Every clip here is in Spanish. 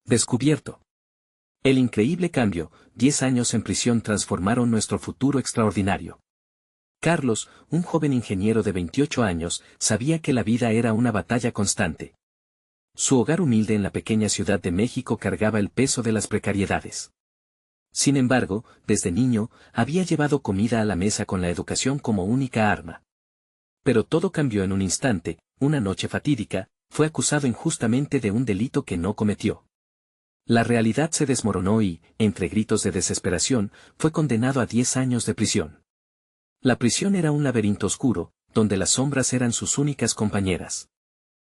Descubierto. El increíble cambio, 10 años en prisión transformaron nuestro futuro extraordinario. Carlos, un joven ingeniero de 28 años, sabía que la vida era una batalla constante. Su hogar humilde en la pequeña Ciudad de México cargaba el peso de las precariedades. Sin embargo, desde niño, había llevado comida a la mesa con la educación como única arma. Pero todo cambió en un instante, una noche fatídica, fue acusado injustamente de un delito que no cometió. La realidad se desmoronó y, entre gritos de desesperación, fue condenado a 10 años de prisión. La prisión era un laberinto oscuro, donde las sombras eran sus únicas compañeras.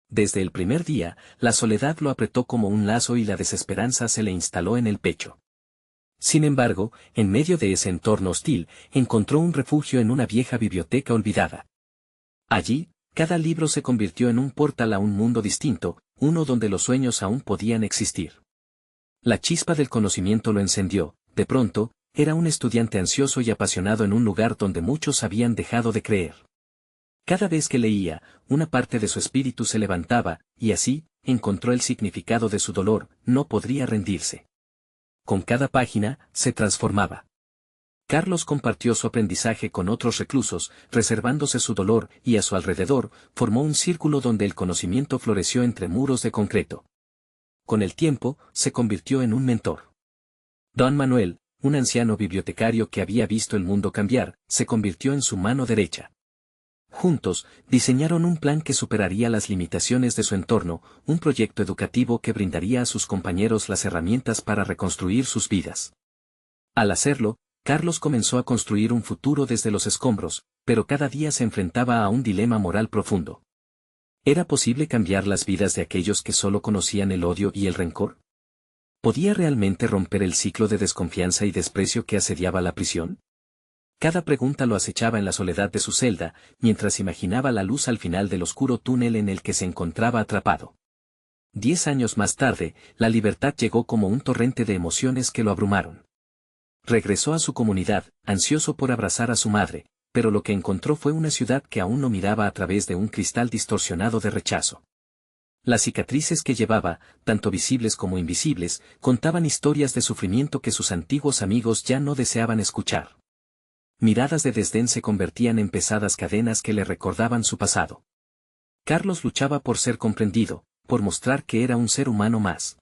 Desde el primer día, la soledad lo apretó como un lazo y la desesperanza se le instaló en el pecho. Sin embargo, en medio de ese entorno hostil, encontró un refugio en una vieja biblioteca olvidada. Allí, cada libro se convirtió en un portal a un mundo distinto, uno donde los sueños aún podían existir. La chispa del conocimiento lo encendió, de pronto, era un estudiante ansioso y apasionado en un lugar donde muchos habían dejado de creer. Cada vez que leía, una parte de su espíritu se levantaba, y así, encontró el significado de su dolor, no podría rendirse. Con cada página, se transformaba. Carlos compartió su aprendizaje con otros reclusos, reservándose su dolor, y a su alrededor, formó un círculo donde el conocimiento floreció entre muros de concreto. Con el tiempo, se convirtió en un mentor. Don Manuel, un anciano bibliotecario que había visto el mundo cambiar, se convirtió en su mano derecha. Juntos, diseñaron un plan que superaría las limitaciones de su entorno, un proyecto educativo que brindaría a sus compañeros las herramientas para reconstruir sus vidas. Al hacerlo, Carlos comenzó a construir un futuro desde los escombros, pero cada día se enfrentaba a un dilema moral profundo. ¿Era posible cambiar las vidas de aquellos que solo conocían el odio y el rencor? ¿Podía realmente romper el ciclo de desconfianza y desprecio que asediaba la prisión? Cada pregunta lo acechaba en la soledad de su celda, mientras imaginaba la luz al final del oscuro túnel en el que se encontraba atrapado. 10 años más tarde, la libertad llegó como un torrente de emociones que lo abrumaron. Regresó a su comunidad, ansioso por abrazar a su madre, pero lo que encontró fue una ciudad que aún lo miraba a través de un cristal distorsionado de rechazo. Las cicatrices que llevaba, tanto visibles como invisibles, contaban historias de sufrimiento que sus antiguos amigos ya no deseaban escuchar. Miradas de desdén se convertían en pesadas cadenas que le recordaban su pasado. Carlos luchaba por ser comprendido, por mostrar que era un ser humano más.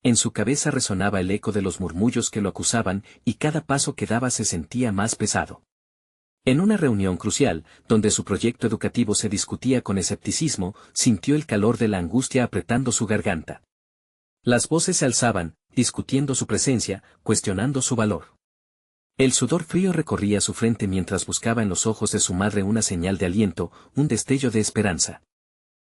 En su cabeza resonaba el eco de los murmullos que lo acusaban, y cada paso que daba se sentía más pesado. En una reunión crucial, donde su proyecto educativo se discutía con escepticismo, sintió el calor de la angustia apretando su garganta. Las voces se alzaban, discutiendo su presencia, cuestionando su valor. El sudor frío recorría su frente mientras buscaba en los ojos de su madre una señal de aliento, un destello de esperanza.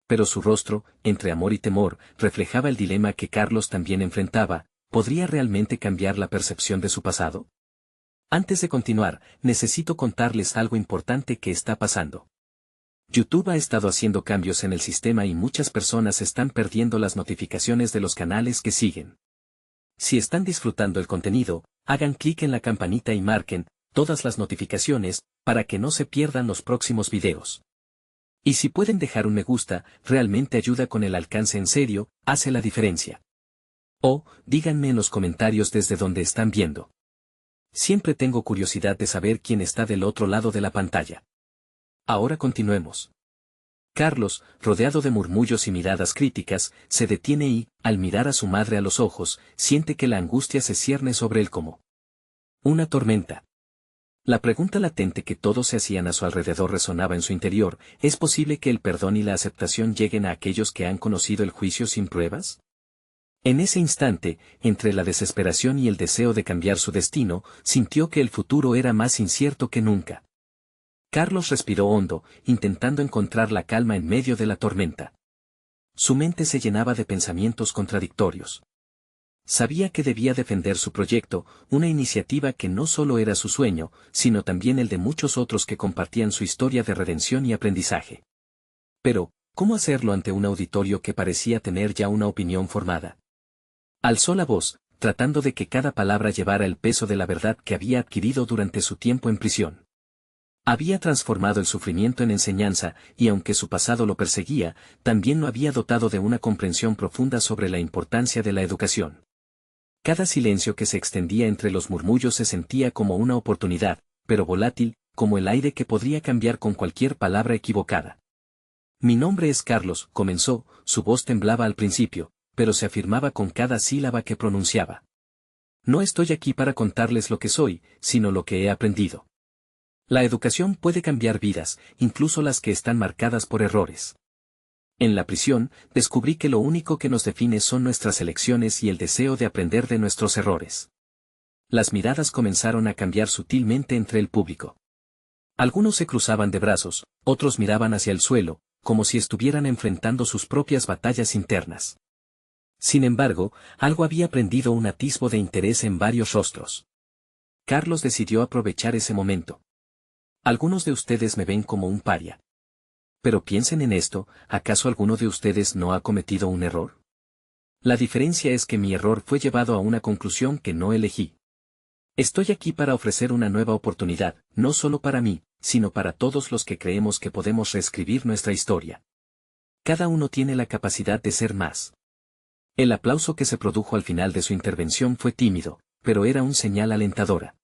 Pero su rostro, entre amor y temor, reflejaba el dilema que Carlos también enfrentaba: ¿podría realmente cambiar la percepción de su pasado? Antes de continuar, necesito contarles algo importante que está pasando. YouTube ha estado haciendo cambios en el sistema y muchas personas están perdiendo las notificaciones de los canales que siguen. Si están disfrutando el contenido, hagan clic en la campanita y marquen todas las notificaciones para que no se pierdan los próximos videos. Y si pueden dejar un me gusta, realmente ayuda con el alcance, en serio, hace la diferencia. O, díganme en los comentarios desde donde están viendo. Siempre tengo curiosidad de saber quién está del otro lado de la pantalla. Ahora continuemos. Carlos, rodeado de murmullos y miradas críticas, se detiene y, al mirar a su madre a los ojos, siente que la angustia se cierne sobre él como una tormenta. La pregunta latente que todos se hacían a su alrededor resonaba en su interior: ¿es posible que el perdón y la aceptación lleguen a aquellos que han conocido el juicio sin pruebas? En ese instante, entre la desesperación y el deseo de cambiar su destino, sintió que el futuro era más incierto que nunca. Carlos respiró hondo, intentando encontrar la calma en medio de la tormenta. Su mente se llenaba de pensamientos contradictorios. Sabía que debía defender su proyecto, una iniciativa que no solo era su sueño, sino también el de muchos otros que compartían su historia de redención y aprendizaje. Pero, ¿cómo hacerlo ante un auditorio que parecía tener ya una opinión formada? Alzó la voz, tratando de que cada palabra llevara el peso de la verdad que había adquirido durante su tiempo en prisión. Había transformado el sufrimiento en enseñanza, y aunque su pasado lo perseguía, también lo había dotado de una comprensión profunda sobre la importancia de la educación. Cada silencio que se extendía entre los murmullos se sentía como una oportunidad, pero volátil, como el aire que podría cambiar con cualquier palabra equivocada. Mi nombre es Carlos, comenzó, su voz temblaba al principio, pero se afirmaba con cada sílaba que pronunciaba. No estoy aquí para contarles lo que soy, sino lo que he aprendido. La educación puede cambiar vidas, incluso las que están marcadas por errores. En la prisión, descubrí que lo único que nos define son nuestras elecciones y el deseo de aprender de nuestros errores. Las miradas comenzaron a cambiar sutilmente entre el público. Algunos se cruzaban de brazos, otros miraban hacia el suelo, como si estuvieran enfrentando sus propias batallas internas. Sin embargo, algo había prendido un atisbo de interés en varios rostros. Carlos decidió aprovechar ese momento. Algunos de ustedes me ven como un paria. Pero piensen en esto, ¿acaso alguno de ustedes no ha cometido un error? La diferencia es que mi error fue llevado a una conclusión que no elegí. Estoy aquí para ofrecer una nueva oportunidad, no solo para mí, sino para todos los que creemos que podemos reescribir nuestra historia. Cada uno tiene la capacidad de ser más. El aplauso que se produjo al final de su intervención fue tímido, pero era una señal alentadora.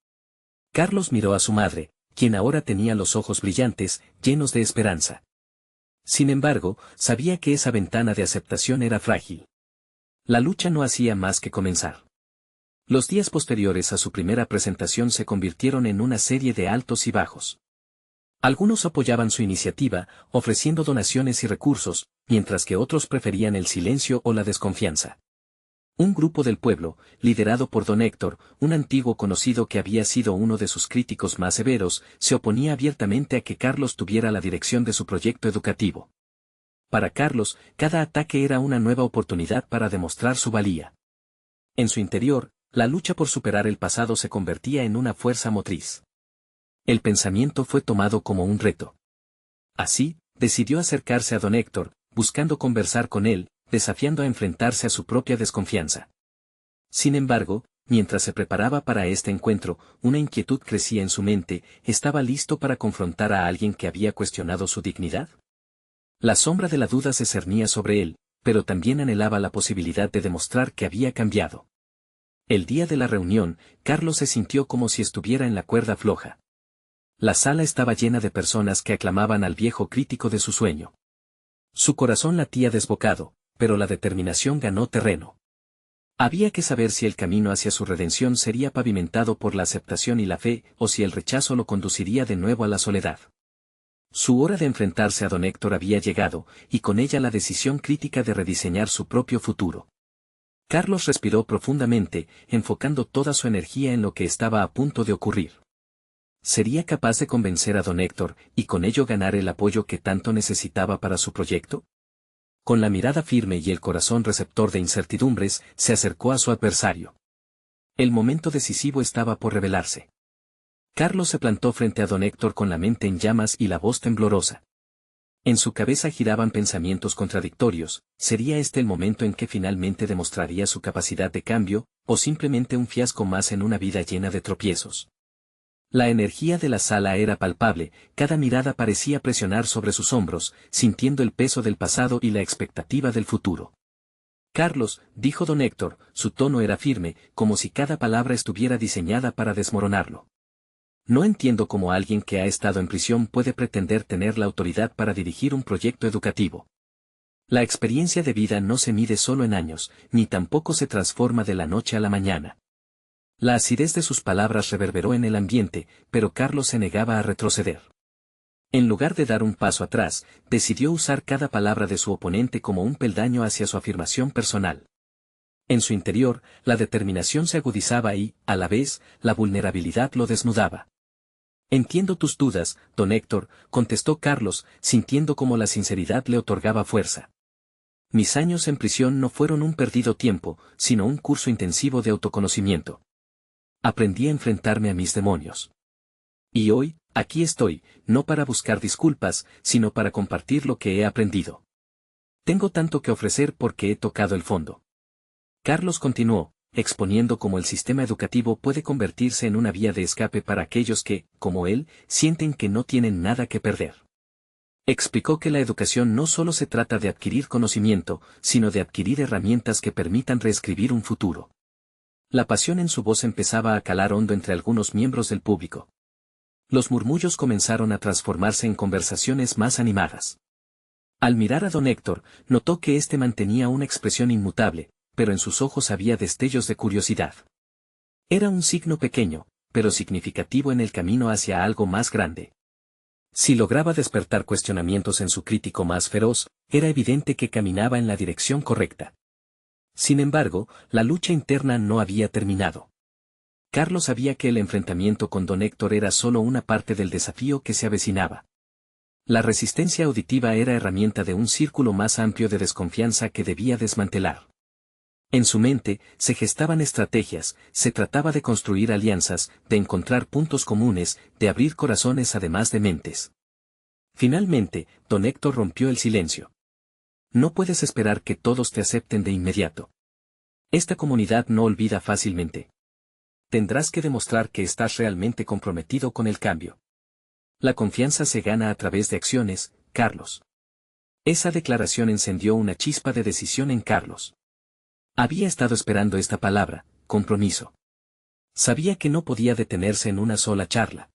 Carlos miró a su madre, quien ahora tenía los ojos brillantes, llenos de esperanza. Sin embargo, sabía que esa ventana de aceptación era frágil. La lucha no hacía más que comenzar. Los días posteriores a su primera presentación se convirtieron en una serie de altos y bajos. Algunos apoyaban su iniciativa, ofreciendo donaciones y recursos, mientras que otros preferían el silencio o la desconfianza. Un grupo del pueblo, liderado por don Héctor, un antiguo conocido que había sido uno de sus críticos más severos, se oponía abiertamente a que Carlos tuviera la dirección de su proyecto educativo. Para Carlos, cada ataque era una nueva oportunidad para demostrar su valía. En su interior, la lucha por superar el pasado se convertía en una fuerza motriz. El pensamiento fue tomado como un reto. Así, decidió acercarse a don Héctor, buscando conversar con él, desafiando a enfrentarse a su propia desconfianza. Sin embargo, mientras se preparaba para este encuentro, una inquietud crecía en su mente. ¿Estaba listo para confrontar a alguien que había cuestionado su dignidad? La sombra de la duda se cernía sobre él, pero también anhelaba la posibilidad de demostrar que había cambiado. El día de la reunión, Carlos se sintió como si estuviera en la cuerda floja. La sala estaba llena de personas que aclamaban al viejo crítico de su sueño. Su corazón latía desbocado, pero la determinación ganó terreno. Había que saber si el camino hacia su redención sería pavimentado por la aceptación y la fe, o si el rechazo lo conduciría de nuevo a la soledad. Su hora de enfrentarse a don Héctor había llegado, y con ella la decisión crítica de rediseñar su propio futuro. Carlos respiró profundamente, enfocando toda su energía en lo que estaba a punto de ocurrir. ¿Sería capaz de convencer a don Héctor, y con ello ganar el apoyo que tanto necesitaba para su proyecto? Con la mirada firme y el corazón receptor de incertidumbres, se acercó a su adversario. El momento decisivo estaba por revelarse. Carlos se plantó frente a don Héctor con la mente en llamas y la voz temblorosa. En su cabeza giraban pensamientos contradictorios. ¿Sería este el momento en que finalmente demostraría su capacidad de cambio, o simplemente un fiasco más en una vida llena de tropiezos? La energía de la sala era palpable, cada mirada parecía presionar sobre sus hombros, sintiendo el peso del pasado y la expectativa del futuro. Carlos, dijo don Héctor, su tono era firme, como si cada palabra estuviera diseñada para desmoronarlo. No entiendo cómo alguien que ha estado en prisión puede pretender tener la autoridad para dirigir un proyecto educativo. La experiencia de vida no se mide solo en años, ni tampoco se transforma de la noche a la mañana. La acidez de sus palabras reverberó en el ambiente, pero Carlos se negaba a retroceder. En lugar de dar un paso atrás, decidió usar cada palabra de su oponente como un peldaño hacia su afirmación personal. En su interior, la determinación se agudizaba y, a la vez, la vulnerabilidad lo desnudaba. Entiendo tus dudas, don Héctor, contestó Carlos, sintiendo como la sinceridad le otorgaba fuerza. Mis años en prisión no fueron un perdido tiempo, sino un curso intensivo de autoconocimiento. Aprendí a enfrentarme a mis demonios. Y hoy, aquí estoy, no para buscar disculpas, sino para compartir lo que he aprendido. Tengo tanto que ofrecer porque he tocado el fondo. Carlos continuó, exponiendo cómo el sistema educativo puede convertirse en una vía de escape para aquellos que, como él, sienten que no tienen nada que perder. Explicó que la educación no solo se trata de adquirir conocimiento, sino de adquirir herramientas que permitan reescribir un futuro. La pasión en su voz empezaba a calar hondo entre algunos miembros del público. Los murmullos comenzaron a transformarse en conversaciones más animadas. Al mirar a don Héctor, notó que éste mantenía una expresión inmutable, pero en sus ojos había destellos de curiosidad. Era un signo pequeño, pero significativo en el camino hacia algo más grande. Si lograba despertar cuestionamientos en su crítico más feroz, era evidente que caminaba en la dirección correcta. Sin embargo, la lucha interna no había terminado. Carlos sabía que el enfrentamiento con don Héctor era solo una parte del desafío que se avecinaba. La resistencia auditiva era herramienta de un círculo más amplio de desconfianza que debía desmantelar. En su mente, se gestaban estrategias, se trataba de construir alianzas, de encontrar puntos comunes, de abrir corazones además de mentes. Finalmente, don Héctor rompió el silencio. No puedes esperar que todos te acepten de inmediato. Esta comunidad no olvida fácilmente. Tendrás que demostrar que estás realmente comprometido con el cambio. La confianza se gana a través de acciones, Carlos. Esa declaración encendió una chispa de decisión en Carlos. Había estado esperando esta palabra, compromiso. Sabía que no podía detenerse en una sola charla.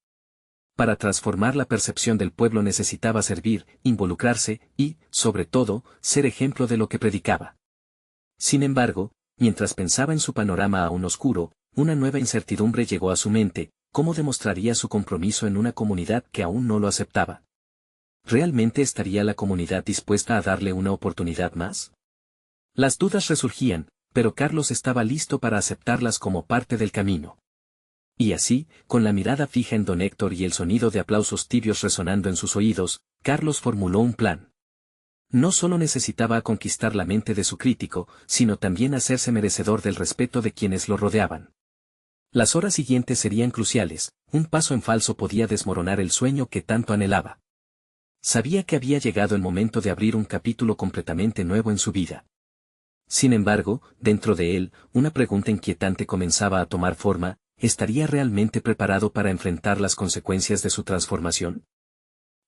Para transformar la percepción del pueblo necesitaba servir, involucrarse y, sobre todo, ser ejemplo de lo que predicaba. Sin embargo, mientras pensaba en su panorama aún oscuro, una nueva incertidumbre llegó a su mente: ¿cómo demostraría su compromiso en una comunidad que aún no lo aceptaba? ¿Realmente estaría la comunidad dispuesta a darle una oportunidad más? Las dudas resurgían, pero Carlos estaba listo para aceptarlas como parte del camino. Y así, con la mirada fija en don Héctor y el sonido de aplausos tibios resonando en sus oídos, Carlos formuló un plan. No solo necesitaba conquistar la mente de su crítico, sino también hacerse merecedor del respeto de quienes lo rodeaban. Las horas siguientes serían cruciales, un paso en falso podía desmoronar el sueño que tanto anhelaba. Sabía que había llegado el momento de abrir un capítulo completamente nuevo en su vida. Sin embargo, dentro de él, una pregunta inquietante comenzaba a tomar forma: ¿estaría realmente preparado para enfrentar las consecuencias de su transformación?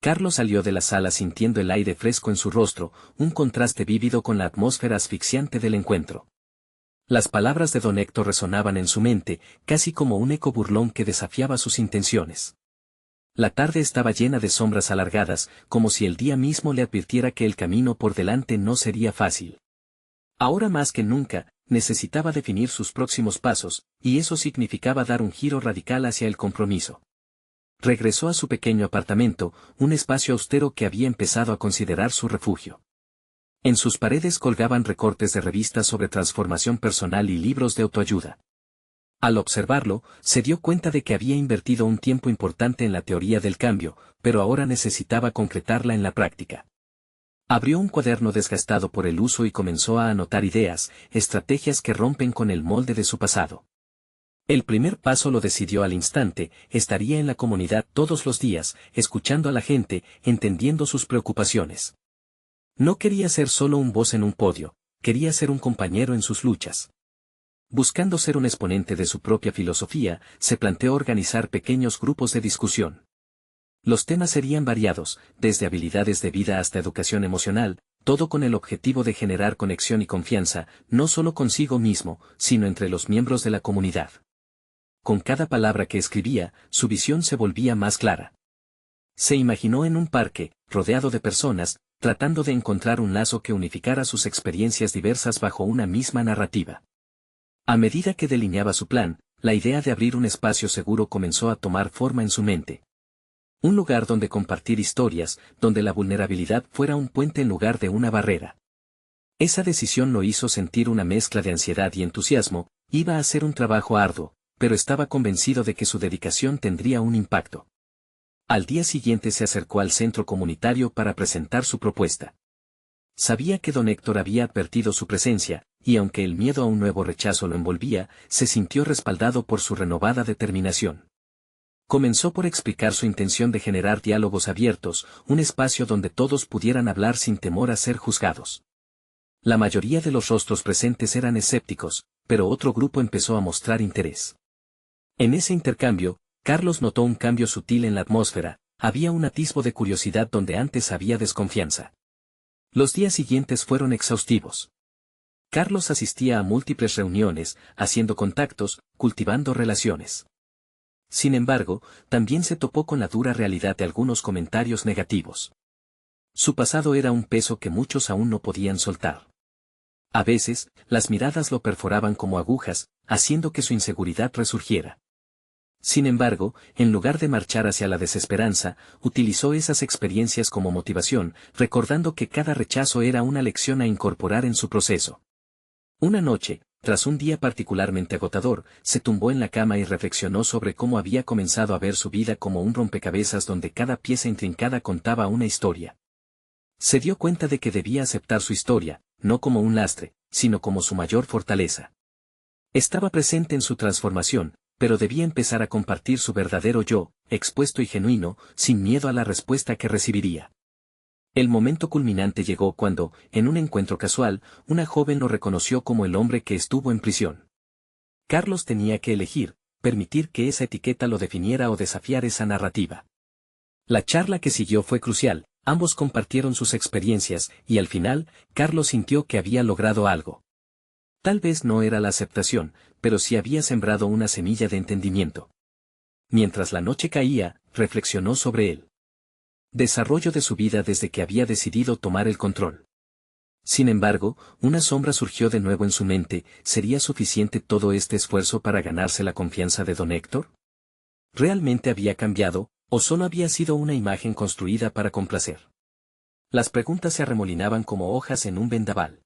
Carlos salió de la sala sintiendo el aire fresco en su rostro, un contraste vívido con la atmósfera asfixiante del encuentro. Las palabras de don Héctor resonaban en su mente, casi como un eco burlón que desafiaba sus intenciones. La tarde estaba llena de sombras alargadas, como si el día mismo le advirtiera que el camino por delante no sería fácil. Ahora más que nunca, necesitaba definir sus próximos pasos, y eso significaba dar un giro radical hacia el compromiso. Regresó a su pequeño apartamento, un espacio austero que había empezado a considerar su refugio. En sus paredes colgaban recortes de revistas sobre transformación personal y libros de autoayuda. Al observarlo, se dio cuenta de que había invertido un tiempo importante en la teoría del cambio, pero ahora necesitaba concretarla en la práctica. Abrió un cuaderno desgastado por el uso y comenzó a anotar ideas, estrategias que rompen con el molde de su pasado. El primer paso lo decidió al instante: estaría en la comunidad todos los días, escuchando a la gente, entendiendo sus preocupaciones. No quería ser solo un voz en un podio, quería ser un compañero en sus luchas. Buscando ser un exponente de su propia filosofía, se planteó organizar pequeños grupos de discusión. Los temas serían variados, desde habilidades de vida hasta educación emocional, todo con el objetivo de generar conexión y confianza, no solo consigo mismo, sino entre los miembros de la comunidad. Con cada palabra que escribía, su visión se volvía más clara. Se imaginó en un parque, rodeado de personas, tratando de encontrar un lazo que unificara sus experiencias diversas bajo una misma narrativa. A medida que delineaba su plan, la idea de abrir un espacio seguro comenzó a tomar forma en su mente. Un lugar donde compartir historias, donde la vulnerabilidad fuera un puente en lugar de una barrera. Esa decisión lo hizo sentir una mezcla de ansiedad y entusiasmo. Iba a ser un trabajo arduo, pero estaba convencido de que su dedicación tendría un impacto. Al día siguiente se acercó al centro comunitario para presentar su propuesta. Sabía que don Héctor había advertido su presencia, y aunque el miedo a un nuevo rechazo lo envolvía, se sintió respaldado por su renovada determinación. Comenzó por explicar su intención de generar diálogos abiertos, un espacio donde todos pudieran hablar sin temor a ser juzgados. La mayoría de los rostros presentes eran escépticos, pero otro grupo empezó a mostrar interés. En ese intercambio, Carlos notó un cambio sutil en la atmósfera, había un atisbo de curiosidad donde antes había desconfianza. Los días siguientes fueron exhaustivos. Carlos asistía a múltiples reuniones, haciendo contactos, cultivando relaciones. Sin embargo, también se topó con la dura realidad de algunos comentarios negativos. Su pasado era un peso que muchos aún no podían soltar. A veces, las miradas lo perforaban como agujas, haciendo que su inseguridad resurgiera. Sin embargo, en lugar de marchar hacia la desesperanza, utilizó esas experiencias como motivación, recordando que cada rechazo era una lección a incorporar en su proceso. Una noche, tras un día particularmente agotador, se tumbó en la cama y reflexionó sobre cómo había comenzado a ver su vida como un rompecabezas donde cada pieza intrincada contaba una historia. Se dio cuenta de que debía aceptar su historia, no como un lastre, sino como su mayor fortaleza. Estaba presente en su transformación, pero debía empezar a compartir su verdadero yo, expuesto y genuino, sin miedo a la respuesta que recibiría. El momento culminante llegó cuando, en un encuentro casual, una joven lo reconoció como el hombre que estuvo en prisión. Carlos tenía que elegir, permitir que esa etiqueta lo definiera o desafiar esa narrativa. La charla que siguió fue crucial, ambos compartieron sus experiencias, y al final, Carlos sintió que había logrado algo. Tal vez no era la aceptación, pero sí había sembrado una semilla de entendimiento. Mientras la noche caía, reflexionó sobre el desarrollo de su vida desde que había decidido tomar el control. Sin embargo, una sombra surgió de nuevo en su mente, ¿sería suficiente todo este esfuerzo para ganarse la confianza de don Héctor? ¿Realmente había cambiado, o solo había sido una imagen construida para complacer? Las preguntas se arremolinaban como hojas en un vendaval.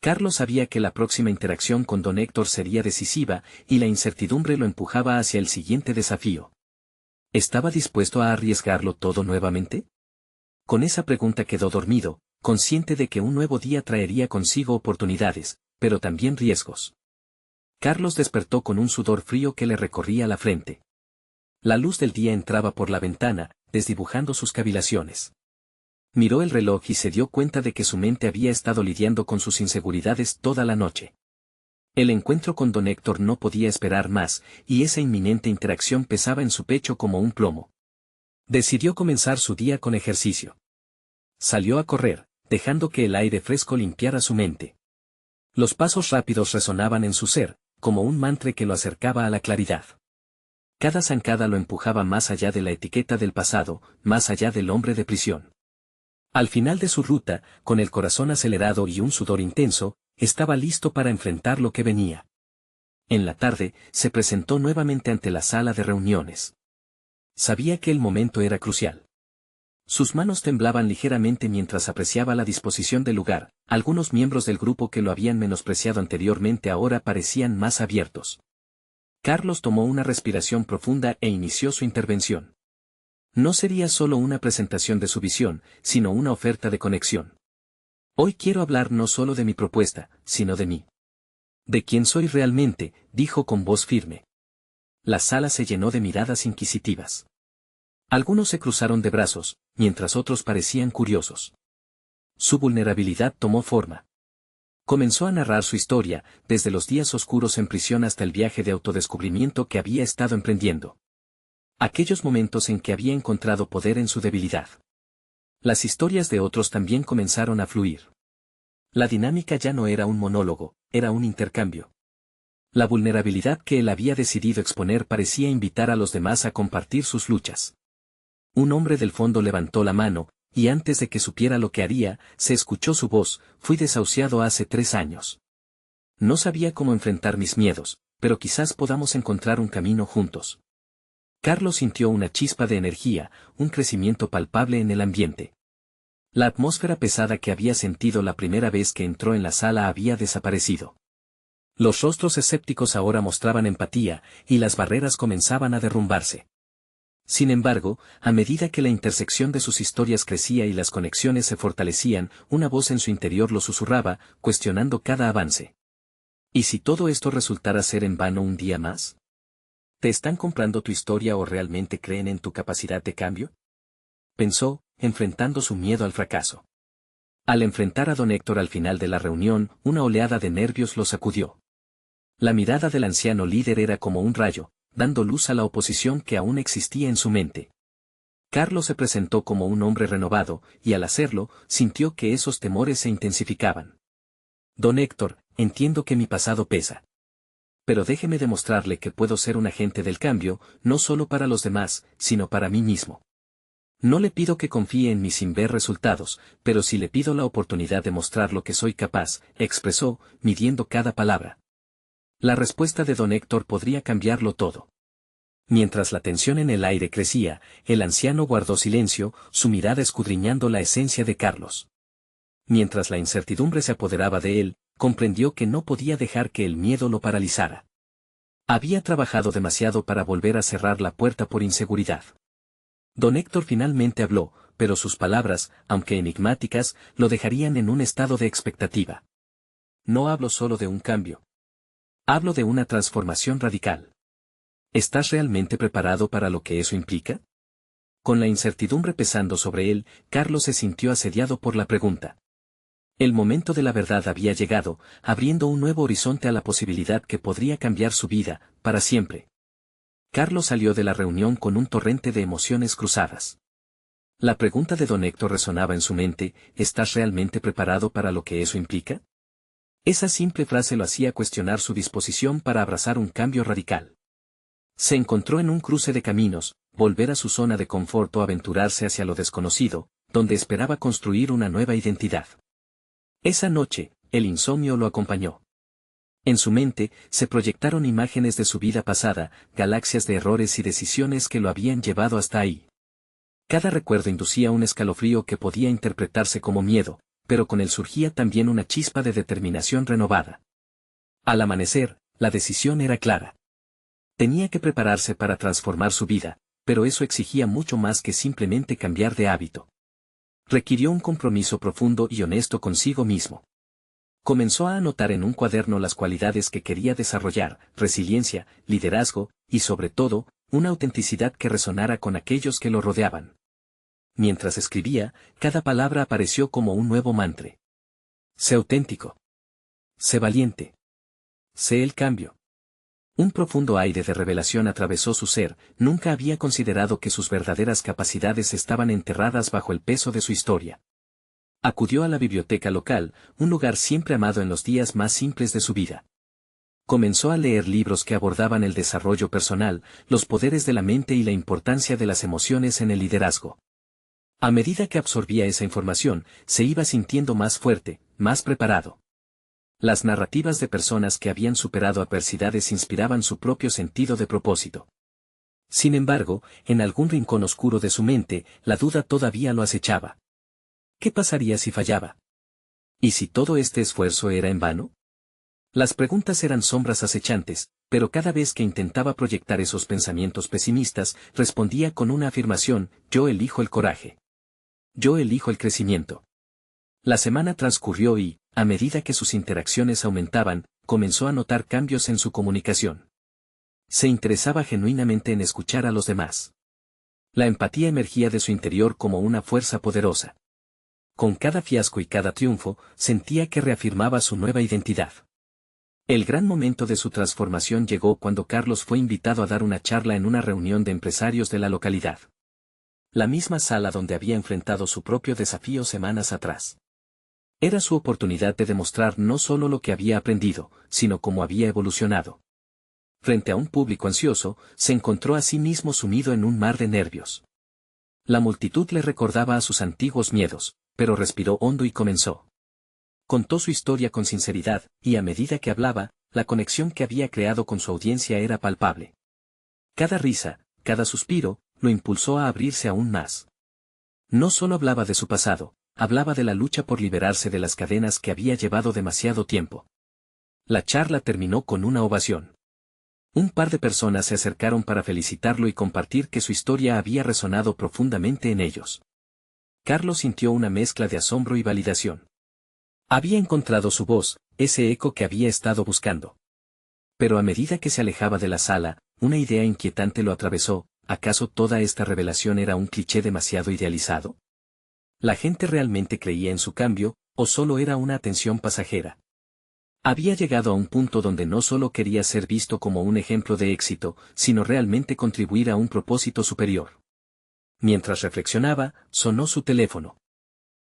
Carlos sabía que la próxima interacción con don Héctor sería decisiva, y la incertidumbre lo empujaba hacia el siguiente desafío. ¿Estaba dispuesto a arriesgarlo todo nuevamente? Con esa pregunta quedó dormido, consciente de que un nuevo día traería consigo oportunidades, pero también riesgos. Carlos despertó con un sudor frío que le recorría la frente. La luz del día entraba por la ventana, desdibujando sus cavilaciones. Miró el reloj y se dio cuenta de que su mente había estado lidiando con sus inseguridades toda la noche. El encuentro con don Héctor no podía esperar más, y esa inminente interacción pesaba en su pecho como un plomo. Decidió comenzar su día con ejercicio. Salió a correr, dejando que el aire fresco limpiara su mente. Los pasos rápidos resonaban en su ser, como un mantra que lo acercaba a la claridad. Cada zancada lo empujaba más allá de la etiqueta del pasado, más allá del hombre de prisión. Al final de su ruta, con el corazón acelerado y un sudor intenso, estaba listo para enfrentar lo que venía. En la tarde, se presentó nuevamente ante la sala de reuniones. Sabía que el momento era crucial. Sus manos temblaban ligeramente mientras apreciaba la disposición del lugar, algunos miembros del grupo que lo habían menospreciado anteriormente ahora parecían más abiertos. Carlos tomó una respiración profunda e inició su intervención. No sería solo una presentación de su visión, sino una oferta de conexión. Hoy quiero hablar no solo de mi propuesta, sino de mí. De quién soy realmente, dijo con voz firme. La sala se llenó de miradas inquisitivas. Algunos se cruzaron de brazos, mientras otros parecían curiosos. Su vulnerabilidad tomó forma. Comenzó a narrar su historia, desde los días oscuros en prisión hasta el viaje de autodescubrimiento que había estado emprendiendo. Aquellos momentos en que había encontrado poder en su debilidad. Las historias de otros también comenzaron a fluir. La dinámica ya no era un monólogo, era un intercambio. La vulnerabilidad que él había decidido exponer parecía invitar a los demás a compartir sus luchas. Un hombre del fondo levantó la mano, y antes de que supiera lo que haría, se escuchó su voz: fui desahuciado hace 3 años. No sabía cómo enfrentar mis miedos, pero quizás podamos encontrar un camino juntos. Carlos sintió una chispa de energía, un crecimiento palpable en el ambiente. La atmósfera pesada que había sentido la primera vez que entró en la sala había desaparecido. Los rostros escépticos ahora mostraban empatía, y las barreras comenzaban a derrumbarse. Sin embargo, a medida que la intersección de sus historias crecía y las conexiones se fortalecían, una voz en su interior lo susurraba, cuestionando cada avance. ¿Y si todo esto resultara ser en vano un día más? ¿Te están comprando tu historia o realmente creen en tu capacidad de cambio? Pensó, enfrentando su miedo al fracaso. Al enfrentar a don Héctor al final de la reunión, una oleada de nervios lo sacudió. La mirada del anciano líder era como un rayo, dando luz a la oposición que aún existía en su mente. Carlos se presentó como un hombre renovado, y al hacerlo, sintió que esos temores se intensificaban. Don Héctor, entiendo que mi pasado pesa. Pero déjeme demostrarle que puedo ser un agente del cambio, no solo para los demás, sino para mí mismo. No le pido que confíe en mí sin ver resultados, pero sí le pido la oportunidad de mostrar lo que soy capaz, expresó, midiendo cada palabra. La respuesta de don Héctor podría cambiarlo todo. Mientras la tensión en el aire crecía, el anciano guardó silencio, su mirada escudriñando la esencia de Carlos. Mientras la incertidumbre se apoderaba de él, comprendió que no podía dejar que el miedo lo paralizara. Había trabajado demasiado para volver a cerrar la puerta por inseguridad. Don Héctor finalmente habló, pero sus palabras, aunque enigmáticas, lo dejarían en un estado de expectativa. No hablo solo de un cambio. Hablo de una transformación radical. ¿Estás realmente preparado para lo que eso implica? Con la incertidumbre pesando sobre él, Carlos se sintió asediado por la pregunta. El momento de la verdad había llegado, abriendo un nuevo horizonte a la posibilidad que podría cambiar su vida, para siempre. Carlos salió de la reunión con un torrente de emociones cruzadas. La pregunta de don Héctor resonaba en su mente, ¿estás realmente preparado para lo que eso implica? Esa simple frase lo hacía cuestionar su disposición para abrazar un cambio radical. Se encontró en un cruce de caminos, volver a su zona de confort o aventurarse hacia lo desconocido, donde esperaba construir una nueva identidad. Esa noche, el insomnio lo acompañó. En su mente, se proyectaron imágenes de su vida pasada, galaxias de errores y decisiones que lo habían llevado hasta ahí. Cada recuerdo inducía un escalofrío que podía interpretarse como miedo, pero con él surgía también una chispa de determinación renovada. Al amanecer, la decisión era clara. Tenía que prepararse para transformar su vida, pero eso exigía mucho más que simplemente cambiar de hábito. Requirió un compromiso profundo y honesto consigo mismo. Comenzó a anotar en un cuaderno las cualidades que quería desarrollar, resiliencia, liderazgo, y sobre todo, una autenticidad que resonara con aquellos que lo rodeaban. Mientras escribía, cada palabra apareció como un nuevo mantra. Sé auténtico. Sé valiente. Sé el cambio. Un profundo aire de revelación atravesó su ser, nunca había considerado que sus verdaderas capacidades estaban enterradas bajo el peso de su historia. Acudió a la biblioteca local, un lugar siempre amado en los días más simples de su vida. Comenzó a leer libros que abordaban el desarrollo personal, los poderes de la mente y la importancia de las emociones en el liderazgo. A medida que absorbía esa información, se iba sintiendo más fuerte, más preparado. Las narrativas de personas que habían superado adversidades inspiraban su propio sentido de propósito. Sin embargo, en algún rincón oscuro de su mente, la duda todavía lo acechaba. ¿Qué pasaría si fallaba? ¿Y si todo este esfuerzo era en vano? Las preguntas eran sombras acechantes, pero cada vez que intentaba proyectar esos pensamientos pesimistas, respondía con una afirmación: yo elijo el coraje. Yo elijo el crecimiento. La semana transcurrió y, a medida que sus interacciones aumentaban, comenzó a notar cambios en su comunicación. Se interesaba genuinamente en escuchar a los demás. La empatía emergía de su interior como una fuerza poderosa. Con cada fiasco y cada triunfo, sentía que reafirmaba su nueva identidad. El gran momento de su transformación llegó cuando Carlos fue invitado a dar una charla en una reunión de empresarios de la localidad. La misma sala donde había enfrentado su propio desafío semanas atrás. Era su oportunidad de demostrar no solo lo que había aprendido, sino cómo había evolucionado. Frente a un público ansioso, se encontró a sí mismo sumido en un mar de nervios. La multitud le recordaba a sus antiguos miedos, pero respiró hondo y comenzó. Contó su historia con sinceridad, y a medida que hablaba, la conexión que había creado con su audiencia era palpable. Cada risa, cada suspiro, lo impulsó a abrirse aún más. No solo hablaba de su pasado, hablaba de la lucha por liberarse de las cadenas que había llevado demasiado tiempo. La charla terminó con una ovación. Un par de personas se acercaron para felicitarlo y compartir que su historia había resonado profundamente en ellos. Carlos sintió una mezcla de asombro y validación. Había encontrado su voz, ese eco que había estado buscando. Pero a medida que se alejaba de la sala, una idea inquietante lo atravesó: ¿acaso toda esta revelación era un cliché demasiado idealizado? ¿La gente realmente creía en su cambio, o solo era una atención pasajera? Había llegado a un punto donde no solo quería ser visto como un ejemplo de éxito, sino realmente contribuir a un propósito superior. Mientras reflexionaba, sonó su teléfono.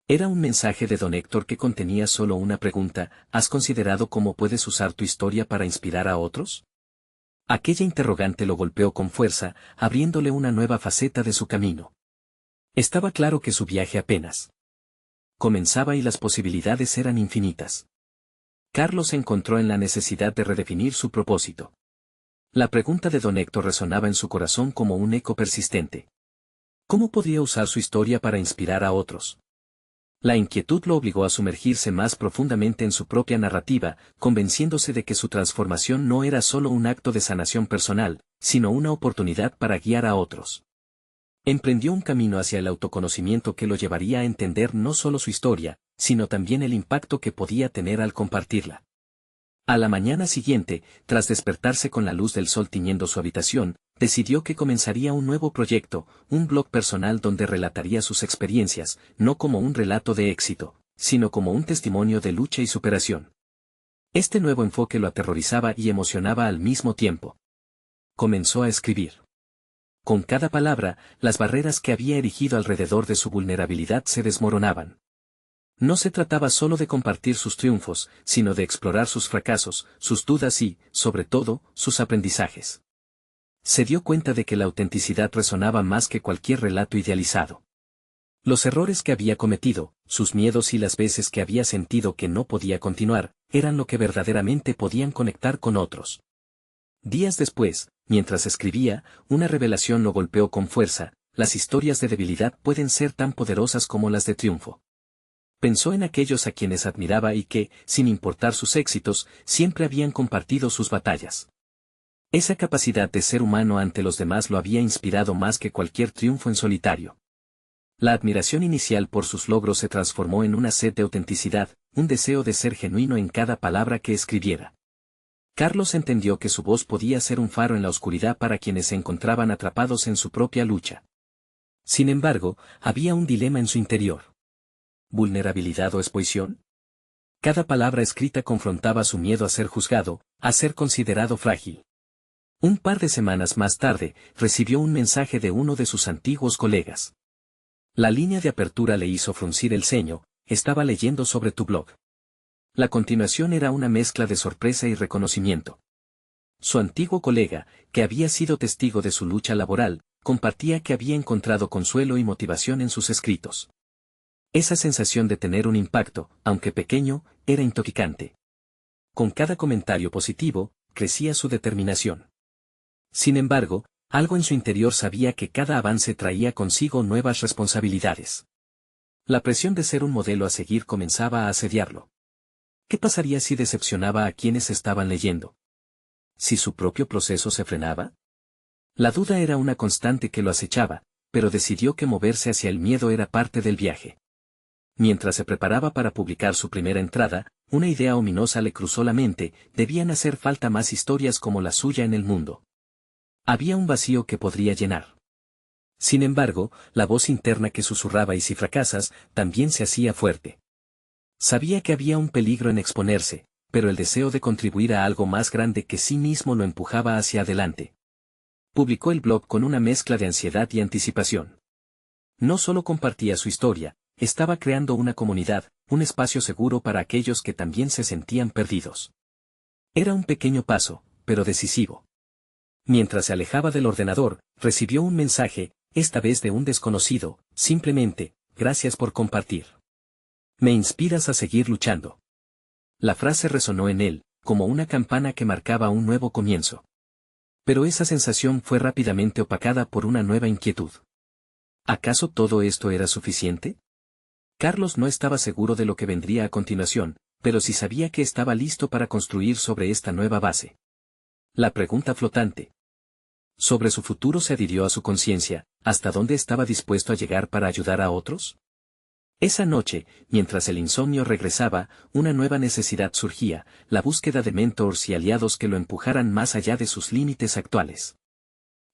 Era un mensaje de don Héctor que contenía solo una pregunta: ¿has considerado cómo puedes usar tu historia para inspirar a otros? Aquella interrogante lo golpeó con fuerza, abriéndole una nueva faceta de su camino. Estaba claro que su viaje apenas comenzaba y las posibilidades eran infinitas. Carlos se encontró en la necesidad de redefinir su propósito. La pregunta de don Héctor resonaba en su corazón como un eco persistente. ¿Cómo podría usar su historia para inspirar a otros? La inquietud lo obligó a sumergirse más profundamente en su propia narrativa, convenciéndose de que su transformación no era solo un acto de sanación personal, sino una oportunidad para guiar a otros. Emprendió un camino hacia el autoconocimiento que lo llevaría a entender no solo su historia, sino también el impacto que podía tener al compartirla. A la mañana siguiente, tras despertarse con la luz del sol tiñendo su habitación, decidió que comenzaría un nuevo proyecto, un blog personal donde relataría sus experiencias, no como un relato de éxito, sino como un testimonio de lucha y superación. Este nuevo enfoque lo aterrorizaba y emocionaba al mismo tiempo. Comenzó a escribir. Con cada palabra, las barreras que había erigido alrededor de su vulnerabilidad se desmoronaban. No se trataba solo de compartir sus triunfos, sino de explorar sus fracasos, sus dudas y, sobre todo, sus aprendizajes. Se dio cuenta de que la autenticidad resonaba más que cualquier relato idealizado. Los errores que había cometido, sus miedos y las veces que había sentido que no podía continuar, eran lo que verdaderamente podían conectar con otros. Días después, mientras escribía, una revelación lo golpeó con fuerza: las historias de debilidad pueden ser tan poderosas como las de triunfo. Pensó en aquellos a quienes admiraba y que, sin importar sus éxitos, siempre habían compartido sus batallas. Esa capacidad de ser humano ante los demás lo había inspirado más que cualquier triunfo en solitario. La admiración inicial por sus logros se transformó en una sed de autenticidad, un deseo de ser genuino en cada palabra que escribiera. Carlos entendió que su voz podía ser un faro en la oscuridad para quienes se encontraban atrapados en su propia lucha. Sin embargo, había un dilema en su interior. ¿Vulnerabilidad o exposición? Cada palabra escrita confrontaba su miedo a ser juzgado, a ser considerado frágil. Un par de semanas más tarde, recibió un mensaje de uno de sus antiguos colegas. La línea de apertura le hizo fruncir el ceño: estaba leyendo sobre tu blog. La continuación era una mezcla de sorpresa y reconocimiento. Su antiguo colega, que había sido testigo de su lucha laboral, compartía que había encontrado consuelo y motivación en sus escritos. Esa sensación de tener un impacto, aunque pequeño, era intoxicante. Con cada comentario positivo, crecía su determinación. Sin embargo, algo en su interior sabía que cada avance traía consigo nuevas responsabilidades. La presión de ser un modelo a seguir comenzaba a asediarlo. ¿Qué pasaría si decepcionaba a quienes estaban leyendo? ¿Si su propio proceso se frenaba? La duda era una constante que lo acechaba, pero decidió que moverse hacia el miedo era parte del viaje. Mientras se preparaba para publicar su primera entrada, una idea ominosa le cruzó la mente: debían hacer falta más historias como la suya en el mundo. Había un vacío que podría llenar. Sin embargo, la voz interna que susurraba: ¿y si fracasas?, también se hacía fuerte. Sabía que había un peligro en exponerse, pero el deseo de contribuir a algo más grande que sí mismo lo empujaba hacia adelante. Publicó el blog con una mezcla de ansiedad y anticipación. No solo compartía su historia, estaba creando una comunidad, un espacio seguro para aquellos que también se sentían perdidos. Era un pequeño paso, pero decisivo. Mientras se alejaba del ordenador, recibió un mensaje, esta vez de un desconocido: simplemente, gracias por compartir. Me inspiras a seguir luchando. La frase resonó en él, como una campana que marcaba un nuevo comienzo. Pero esa sensación fue rápidamente opacada por una nueva inquietud. ¿Acaso todo esto era suficiente? Carlos no estaba seguro de lo que vendría a continuación, pero sí sabía que estaba listo para construir sobre esta nueva base. La pregunta flotante sobre su futuro se adhirió a su conciencia: ¿hasta dónde estaba dispuesto a llegar para ayudar a otros? Esa noche, mientras el insomnio regresaba, una nueva necesidad surgía: la búsqueda de mentors y aliados que lo empujaran más allá de sus límites actuales.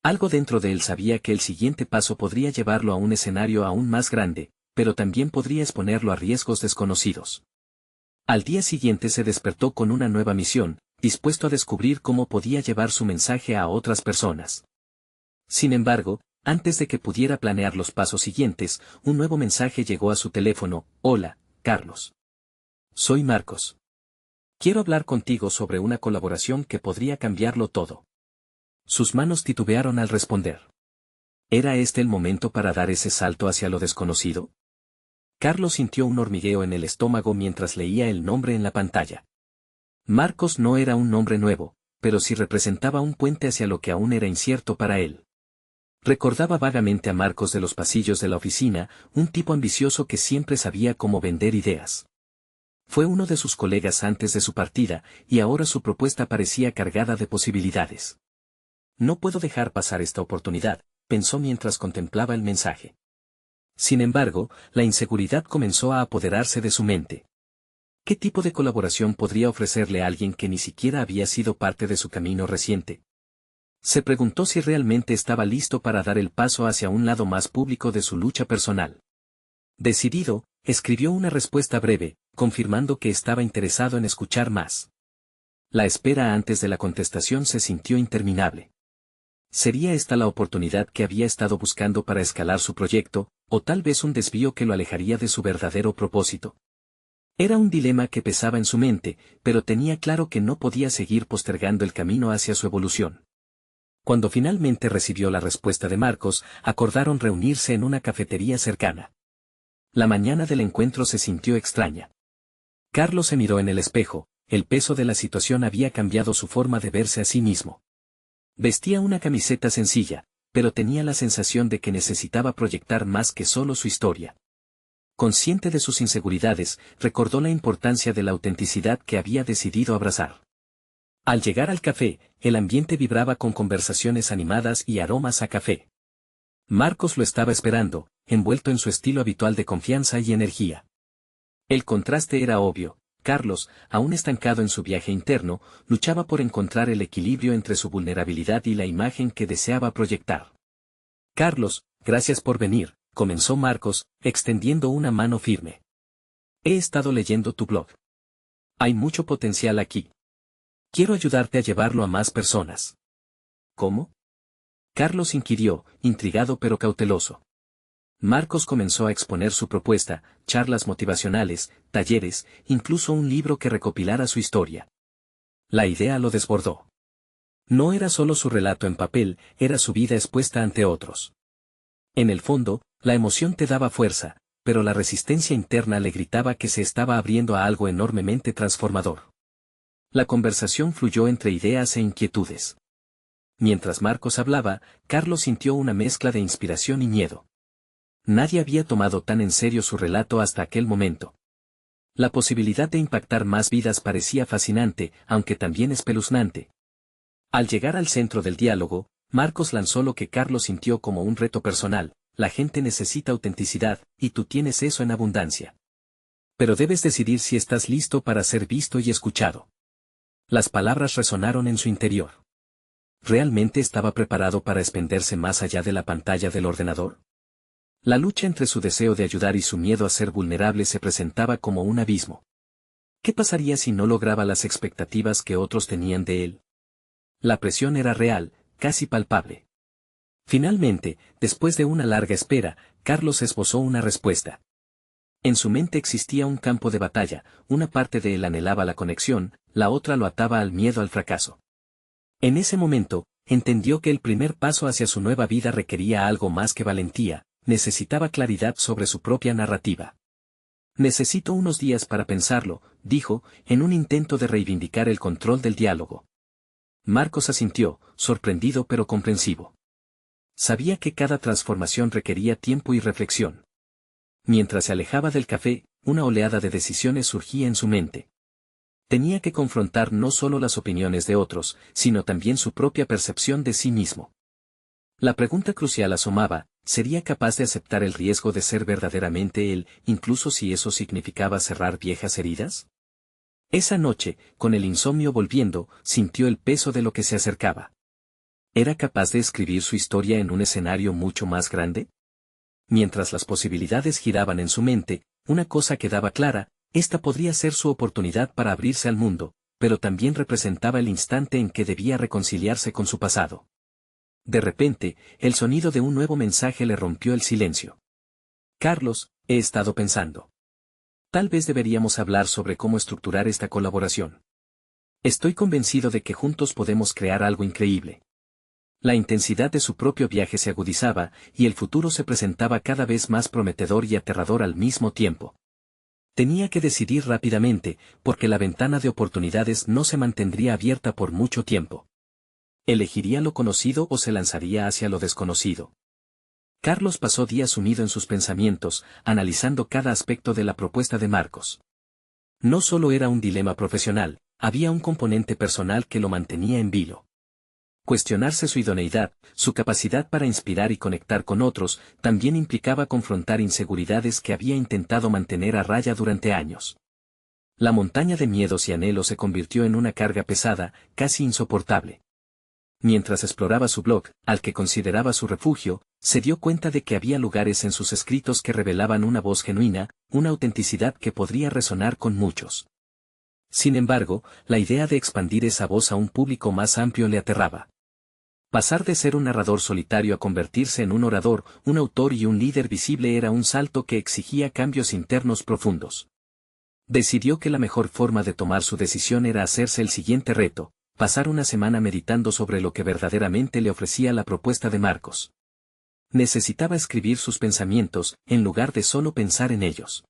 Algo dentro de él sabía que el siguiente paso podría llevarlo a un escenario aún más grande, pero también podría exponerlo a riesgos desconocidos. Al día siguiente se despertó con una nueva misión, dispuesto a descubrir cómo podía llevar su mensaje a otras personas. Sin embargo, antes de que pudiera planear los pasos siguientes, un nuevo mensaje llegó a su teléfono. Hola, Carlos. Soy Marcos. Quiero hablar contigo sobre una colaboración que podría cambiarlo todo. Sus manos titubearon al responder. ¿Era este el momento para dar ese salto hacia lo desconocido? Carlos sintió un hormigueo en el estómago mientras leía el nombre en la pantalla. Marcos no era un nombre nuevo, pero sí representaba un puente hacia lo que aún era incierto para él. Recordaba vagamente a Marcos de los pasillos de la oficina, un tipo ambicioso que siempre sabía cómo vender ideas. Fue uno de sus colegas antes de su partida, y ahora su propuesta parecía cargada de posibilidades. No puedo dejar pasar esta oportunidad, pensó mientras contemplaba el mensaje. Sin embargo, la inseguridad comenzó a apoderarse de su mente. ¿Qué tipo de colaboración podría ofrecerle a alguien que ni siquiera había sido parte de su camino reciente? Se preguntó si realmente estaba listo para dar el paso hacia un lado más público de su lucha personal. Decidido, escribió una respuesta breve, confirmando que estaba interesado en escuchar más. La espera antes de la contestación se sintió interminable. ¿Sería esta la oportunidad que había estado buscando para escalar su proyecto, o tal vez un desvío que lo alejaría de su verdadero propósito? Era un dilema que pesaba en su mente, pero tenía claro que no podía seguir postergando el camino hacia su evolución. Cuando finalmente recibió la respuesta de Marcos, acordaron reunirse en una cafetería cercana. La mañana del encuentro se sintió extraña. Carlos se miró en el espejo, el peso de la situación había cambiado su forma de verse a sí mismo. Vestía una camiseta sencilla, pero tenía la sensación de que necesitaba proyectar más que solo su historia. Consciente de sus inseguridades, recordó la importancia de la autenticidad que había decidido abrazar. Al llegar al café, el ambiente vibraba con conversaciones animadas y aromas a café. Marcos lo estaba esperando, envuelto en su estilo habitual de confianza y energía. El contraste era obvio. Carlos, aún estancado en su viaje interno, luchaba por encontrar el equilibrio entre su vulnerabilidad y la imagen que deseaba proyectar. Carlos, gracias por venir, comenzó Marcos, extendiendo una mano firme. He estado leyendo tu blog. Hay mucho potencial aquí. Quiero ayudarte a llevarlo a más personas. ¿Cómo? Carlos inquirió, intrigado pero cauteloso. Marcos comenzó a exponer su propuesta, charlas motivacionales, talleres, incluso un libro que recopilara su historia. La idea lo desbordó. No era solo su relato en papel, era su vida expuesta ante otros. En el fondo, la emoción te daba fuerza, pero la resistencia interna le gritaba que se estaba abriendo a algo enormemente transformador. La conversación fluyó entre ideas e inquietudes. Mientras Marcos hablaba, Carlos sintió una mezcla de inspiración y miedo. Nadie había tomado tan en serio su relato hasta aquel momento. La posibilidad de impactar más vidas parecía fascinante, aunque también espeluznante. Al llegar al centro del diálogo, Marcos lanzó lo que Carlos sintió como un reto personal: la gente necesita autenticidad, y tú tienes eso en abundancia. Pero debes decidir si estás listo para ser visto y escuchado. Las palabras resonaron en su interior. ¿Realmente estaba preparado para expandirse más allá de la pantalla del ordenador? La lucha entre su deseo de ayudar y su miedo a ser vulnerable se presentaba como un abismo. ¿Qué pasaría si no lograba las expectativas que otros tenían de él? La presión era real, casi palpable. Finalmente, después de una larga espera, Carlos esbozó una respuesta. En su mente existía un campo de batalla, una parte de él anhelaba la conexión, la otra lo ataba al miedo al fracaso. En ese momento, entendió que el primer paso hacia su nueva vida requería algo más que valentía. Necesitaba claridad sobre su propia narrativa. Necesito unos días para pensarlo, dijo, en un intento de reivindicar el control del diálogo. Marcos asintió, sorprendido pero comprensivo. Sabía que cada transformación requería tiempo y reflexión. Mientras se alejaba del café, una oleada de decisiones surgía en su mente. Tenía que confrontar no solo las opiniones de otros, sino también su propia percepción de sí mismo. La pregunta crucial asomaba: ¿sería capaz de aceptar el riesgo de ser verdaderamente él, incluso si eso significaba cerrar viejas heridas? Esa noche, con el insomnio volviendo, sintió el peso de lo que se acercaba. ¿Era capaz de escribir su historia en un escenario mucho más grande? Mientras las posibilidades giraban en su mente, una cosa quedaba clara: Esta podría ser su oportunidad para abrirse al mundo, pero también representaba el instante en que debía reconciliarse con su pasado. De repente, el sonido de un nuevo mensaje le rompió el silencio. Carlos, he estado pensando. Tal vez deberíamos hablar sobre cómo estructurar esta colaboración. Estoy convencido de que juntos podemos crear algo increíble. La intensidad de su propio viaje se agudizaba, y el futuro se presentaba cada vez más prometedor y aterrador al mismo tiempo. Tenía que decidir rápidamente, porque la ventana de oportunidades no se mantendría abierta por mucho tiempo. ¿Elegiría lo conocido o se lanzaría hacia lo desconocido? Carlos pasó días sumido en sus pensamientos, analizando cada aspecto de la propuesta de Marcos. No solo era un dilema profesional, había un componente personal que lo mantenía en vilo. Cuestionarse su idoneidad, su capacidad para inspirar y conectar con otros, también implicaba confrontar inseguridades que había intentado mantener a raya durante años. La montaña de miedos y anhelos se convirtió en una carga pesada, casi insoportable. Mientras exploraba su blog, al que consideraba su refugio, se dio cuenta de que había lugares en sus escritos que revelaban una voz genuina, una autenticidad que podría resonar con muchos. Sin embargo, la idea de expandir esa voz a un público más amplio le aterraba. Pasar de ser un narrador solitario a convertirse en un orador, un autor y un líder visible era un salto que exigía cambios internos profundos. Decidió que la mejor forma de tomar su decisión era hacerse el siguiente reto: pasar una semana meditando sobre lo que verdaderamente le ofrecía la propuesta de Marcos. Necesitaba escribir sus pensamientos, en lugar de solo pensar en ellos.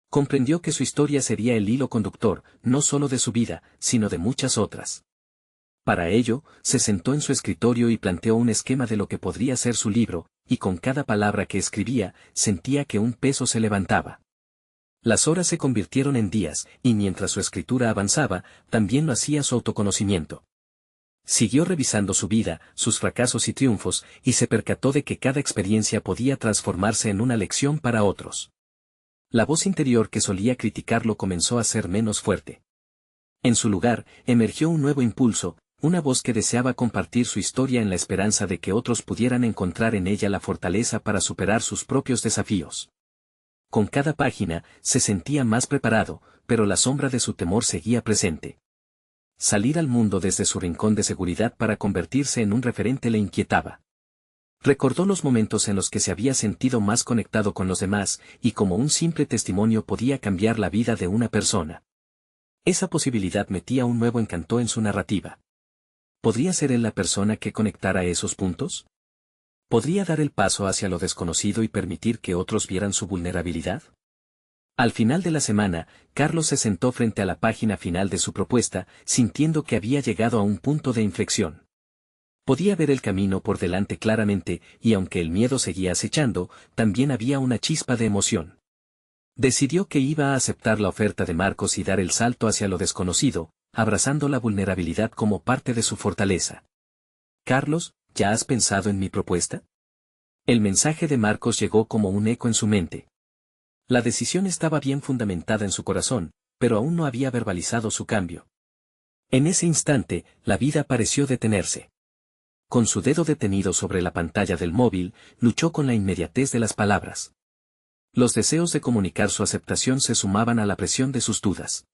Comprendió que su historia sería el hilo conductor, no solo de su vida, sino de muchas otras. Para ello, se sentó en su escritorio y planteó un esquema de lo que podría ser su libro, y con cada palabra que escribía, sentía que un peso se levantaba. Las horas se convirtieron en días, y mientras su escritura avanzaba, también lo hacía su autoconocimiento. Siguió revisando su vida, sus fracasos y triunfos, y se percató de que cada experiencia podía transformarse en una lección para otros. La voz interior que solía criticarlo comenzó a ser menos fuerte. En su lugar, emergió un nuevo impulso, una voz que deseaba compartir su historia en la esperanza de que otros pudieran encontrar en ella la fortaleza para superar sus propios desafíos. Con cada página, se sentía más preparado, pero la sombra de su temor seguía presente. Salir al mundo desde su rincón de seguridad para convertirse en un referente le inquietaba. Recordó los momentos en los que se había sentido más conectado con los demás, y como un simple testimonio podía cambiar la vida de una persona. Esa posibilidad metía un nuevo encanto en su narrativa. ¿Podría ser él la persona que conectara esos puntos? ¿Podría dar el paso hacia lo desconocido y permitir que otros vieran su vulnerabilidad? Al final de la semana, Carlos se sentó frente a la página final de su propuesta, sintiendo que había llegado a un punto de inflexión. Podía ver el camino por delante claramente, y aunque el miedo seguía acechando, también había una chispa de emoción. Decidió que iba a aceptar la oferta de Marcos y dar el salto hacia lo desconocido, abrazando la vulnerabilidad como parte de su fortaleza. Carlos, ¿ya has pensado en mi propuesta? El mensaje de Marcos llegó como un eco en su mente. La decisión estaba bien fundamentada en su corazón, pero aún no había verbalizado su cambio. En ese instante, la vida pareció detenerse. Con su dedo detenido sobre la pantalla del móvil, luchó con la inmediatez de las palabras. Los deseos de comunicar su aceptación se sumaban a la presión de sus dudas.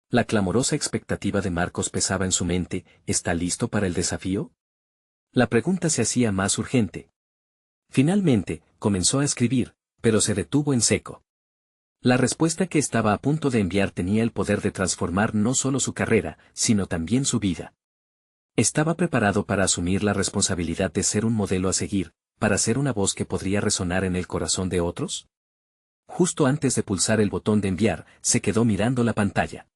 La clamorosa expectativa de Marcos pesaba en su mente: ¿está listo para el desafío? La pregunta se hacía más urgente. Finalmente, comenzó a escribir, pero se detuvo en seco. La respuesta que estaba a punto de enviar tenía el poder de transformar no solo su carrera, sino también su vida. Estaba preparado para asumir la responsabilidad de ser un modelo a seguir, para ser una voz que podría resonar en el corazón de otros. Justo antes de pulsar el botón de enviar, se quedó mirando la pantalla.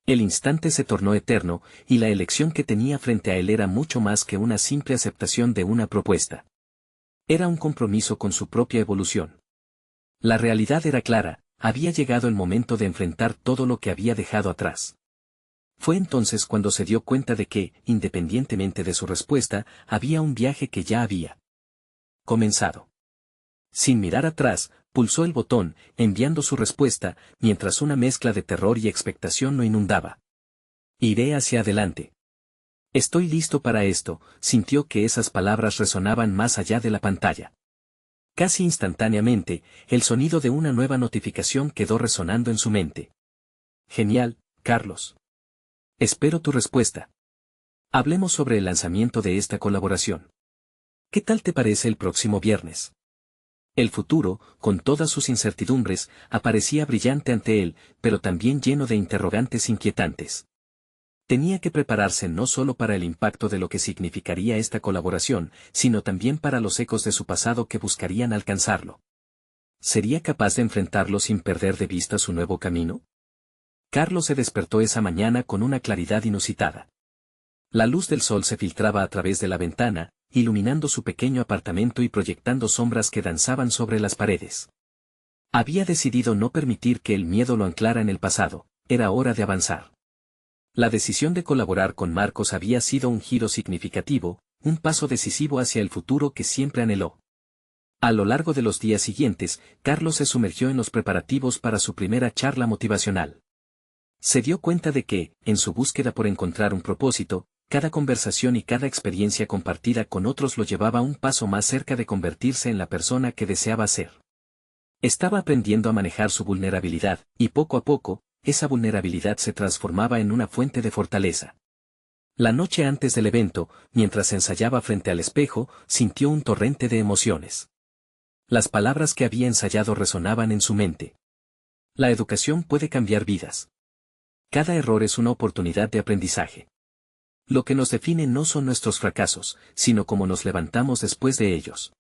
El instante se tornó eterno, y la elección que tenía frente a él era mucho más que una simple aceptación de una propuesta. Era un compromiso con su propia evolución. La realidad era clara: había llegado el momento de enfrentar todo lo que había dejado atrás. Fue entonces cuando se dio cuenta de que, independientemente de su respuesta, había un viaje que ya había comenzado. Sin mirar atrás, pulsó el botón, enviando su respuesta, mientras una mezcla de terror y expectación lo inundaba. Iré hacia adelante. Estoy listo para esto. Sintió que esas palabras resonaban más allá de la pantalla. Casi instantáneamente, el sonido de una nueva notificación quedó resonando en su mente. Genial, Carlos. Espero tu respuesta. Hablemos sobre el lanzamiento de esta colaboración. ¿Qué tal te parece el próximo viernes? El futuro, con todas sus incertidumbres, aparecía brillante ante él, pero también lleno de interrogantes inquietantes. Tenía que prepararse no solo para el impacto de lo que significaría esta colaboración, sino también para los ecos de su pasado que buscarían alcanzarlo. ¿Sería capaz de enfrentarlo sin perder de vista su nuevo camino? Carlos se despertó esa mañana con una claridad inusitada. La luz del sol se filtraba a través de la ventana, iluminando su pequeño apartamento y proyectando sombras que danzaban sobre las paredes. Había decidido no permitir que el miedo lo anclara en el pasado, era hora de avanzar. La decisión de colaborar con Marcos había sido un giro significativo, un paso decisivo hacia el futuro que siempre anheló. A lo largo de los días siguientes, Carlos se sumergió en los preparativos para su primera charla motivacional. Se dio cuenta de que, en su búsqueda por encontrar un propósito, cada conversación y cada experiencia compartida con otros lo llevaba un paso más cerca de convertirse en la persona que deseaba ser. Estaba aprendiendo a manejar su vulnerabilidad, y poco a poco, esa vulnerabilidad se transformaba en una fuente de fortaleza. La noche antes del evento, mientras ensayaba frente al espejo, sintió un torrente de emociones. Las palabras que había ensayado resonaban en su mente. La educación puede cambiar vidas. Cada error es una oportunidad de aprendizaje. Lo que nos define no son nuestros fracasos, sino cómo nos levantamos después de ellos.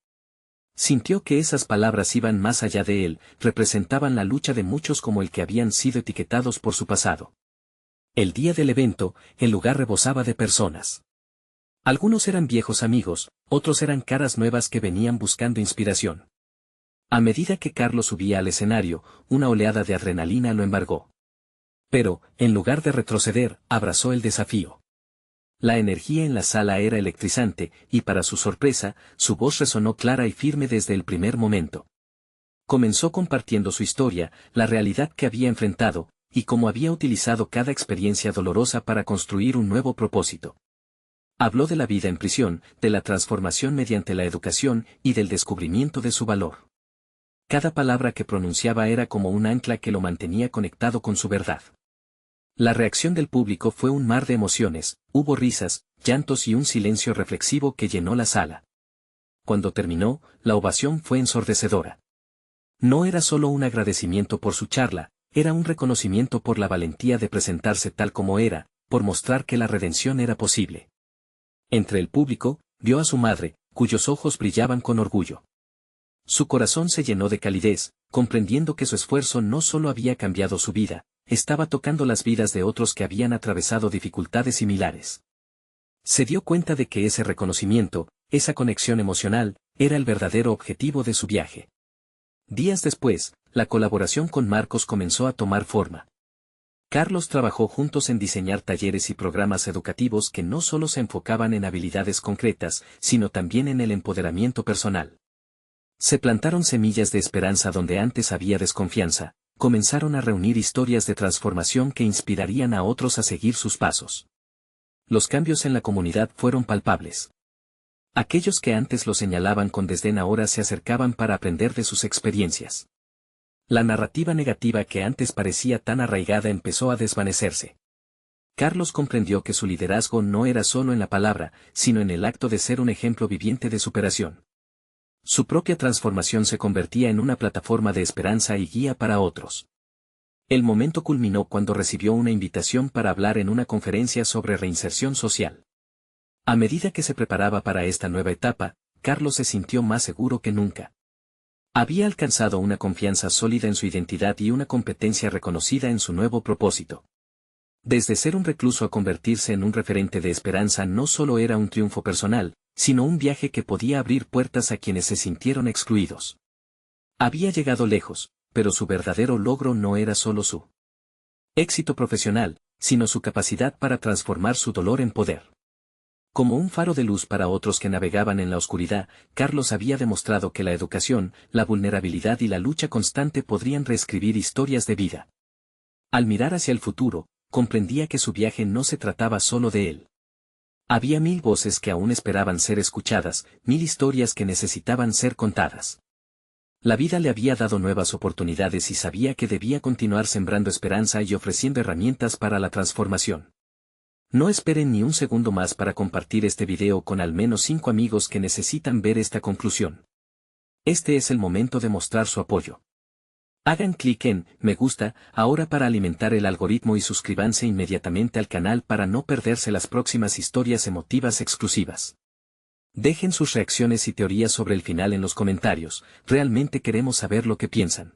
Sintió que esas palabras iban más allá de él, representaban la lucha de muchos como el que habían sido etiquetados por su pasado. El día del evento, el lugar rebosaba de personas. Algunos eran viejos amigos, otros eran caras nuevas que venían buscando inspiración. A medida que Carlos subía al escenario, una oleada de adrenalina lo embargó. Pero, en lugar de retroceder, abrazó el desafío. La energía en la sala era electrizante, y para su sorpresa, su voz resonó clara y firme desde el primer momento. Comenzó compartiendo su historia, la realidad que había enfrentado, y cómo había utilizado cada experiencia dolorosa para construir un nuevo propósito. Habló de la vida en prisión, de la transformación mediante la educación y del descubrimiento de su valor. Cada palabra que pronunciaba era como un ancla que lo mantenía conectado con su verdad. La reacción del público fue un mar de emociones, hubo risas, llantos y un silencio reflexivo que llenó la sala. Cuando terminó, la ovación fue ensordecedora. No era solo un agradecimiento por su charla, era un reconocimiento por la valentía de presentarse tal como era, por mostrar que la redención era posible. Entre el público, vio a su madre, cuyos ojos brillaban con orgullo. Su corazón se llenó de calidez, comprendiendo que su esfuerzo no solo había cambiado su vida, estaba tocando las vidas de otros que habían atravesado dificultades similares. Se dio cuenta de que ese reconocimiento, esa conexión emocional, era el verdadero objetivo de su viaje. Días después, la colaboración con Marcos comenzó a tomar forma. Carlos trabajó juntos en diseñar talleres y programas educativos que no solo se enfocaban en habilidades concretas, sino también en el empoderamiento personal. Se plantaron semillas de esperanza donde antes había desconfianza, comenzaron a reunir historias de transformación que inspirarían a otros a seguir sus pasos. Los cambios en la comunidad fueron palpables. Aquellos que antes lo señalaban con desdén ahora se acercaban para aprender de sus experiencias. La narrativa negativa que antes parecía tan arraigada empezó a desvanecerse. Carlos comprendió que su liderazgo no era solo en la palabra, sino en el acto de ser un ejemplo viviente de superación. Su propia transformación se convertía en una plataforma de esperanza y guía para otros. El momento culminó cuando recibió una invitación para hablar en una conferencia sobre reinserción social. A medida que se preparaba para esta nueva etapa, Carlos se sintió más seguro que nunca. Había alcanzado una confianza sólida en su identidad y una competencia reconocida en su nuevo propósito. Desde ser un recluso a convertirse en un referente de esperanza no solo era un triunfo personal, sino un viaje que podía abrir puertas a quienes se sintieron excluidos. Había llegado lejos, pero su verdadero logro no era solo su éxito profesional, sino su capacidad para transformar su dolor en poder. Como un faro de luz para otros que navegaban en la oscuridad, Carlos había demostrado que la educación, la vulnerabilidad y la lucha constante podrían reescribir historias de vida. Al mirar hacia el futuro, comprendía que su viaje no se trataba solo de él. Había 1000 voces que aún esperaban ser escuchadas, 1000 historias que necesitaban ser contadas. La vida le había dado nuevas oportunidades y sabía que debía continuar sembrando esperanza y ofreciendo herramientas para la transformación. No esperen ni un segundo más para compartir este video con al menos 5 amigos que necesitan ver esta conclusión. Este es el momento de mostrar su apoyo. Hagan clic en me gusta ahora para alimentar el algoritmo y suscríbanse inmediatamente al canal para no perderse las próximas historias emotivas exclusivas. Dejen sus reacciones y teorías sobre el final en los comentarios, realmente queremos saber lo que piensan.